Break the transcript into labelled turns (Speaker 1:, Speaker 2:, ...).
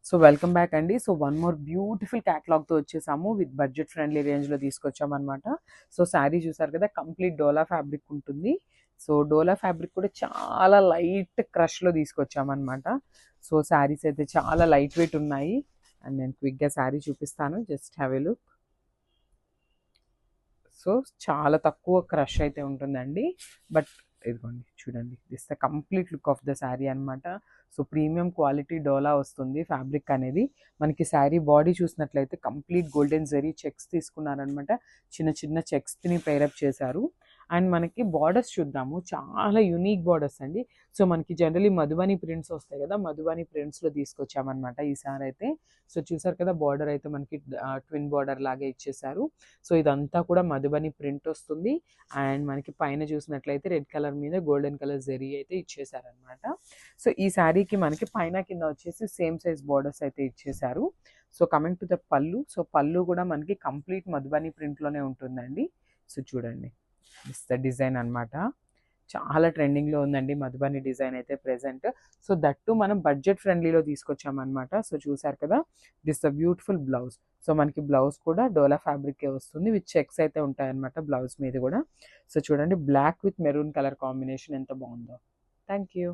Speaker 1: So welcome back అండి. So one more beautiful క్యాటలాగ్తో వచ్చేసాము with budget friendly రేంజ్లో తీసుకొచ్చామన్నమాట. So sari చూసారు కదా, కంప్లీట్ డోలా ఫ్యాబ్రిక్ ఉంటుంది. సో డోలా ఫ్యాబ్రిక్ కూడా చాలా లైట్ క్రష్లో తీసుకొచ్చామన్నమాట. సో శారీస్ అయితే చాలా లైట్ వెయిట్ ఉన్నాయి. అండ్ నేను క్విక్గా శారీ చూపిస్తాను, just have a look. So చాలా తక్కువ క్రష్ అయితే ఉంటుందండి. బట్ ఇదిగోండి చూడండి, this the complete look of the sari అనమాట. సో ప్రీమియం క్వాలిటీ డోలా వస్తుంది ఫ్యాబ్రిక్ అనేది. మనకి శారీ బాడీ చూసినట్లయితే కంప్లీట్ గోల్డెన్ జరీ చెక్స్ తీసుకున్నారనమాట. చిన్న చిన్న చెక్స్ని పేరప్ చేశారు. అండ్ మనకి బార్డర్స్ చూద్దాము, చాలా యునిక్ బార్డర్స్ అండి. సో మనకి జనరలీ మధుబని ప్రింట్స్ వస్తాయి కదా, మధుబని ప్రింట్స్లో తీసుకొచ్చామన్నమాట ఈసారి అయితే. సో చూసారు కదా, బార్డర్ అయితే మనకి ట్విన్ బార్డర్ లాగే ఇచ్చేసారు. సో ఇదంతా కూడా మధుబని ప్రింట్ వస్తుంది. అండ్ మనకి పైన చూసినట్లయితే రెడ్ కలర్ మీద గోల్డెన్ కలర్ జరీ అయితే ఇచ్చేసారనమాట. సో ఈ శారీకి మనకి పైన కింద వచ్చేసి సేమ్ సైజ్ బార్డర్స్ అయితే ఇచ్చేసారు. సో కమింగ్ టు ద పళ్ళు, సో పళ్ళు కూడా మనకి కంప్లీట్ మధుబని ప్రింట్లోనే ఉంటుందండి. సో చూడండి, దిస్ ద డిజైన్ అనమాట. చాలా ట్రెండింగ్లో ఉందండి మధుబని డిజైన్ అయితే ప్రెసెంట్. సో దట్టు మనం బడ్జెట్ ఫ్రెండ్లీలో తీసుకొచ్చామన్నమాట. సో చూసారు కదా, this the beautiful blouse. So మనకి బ్లౌజ్ కూడా డోలా ఫ్యాబ్రికే వస్తుంది, విత్ చెక్స్ అయితే ఉంటాయన్నమాట బ్లౌజ్ మీద కూడా. సో చూడండి, black with maroon colour combination ఎంత బాగుందో. Thank you.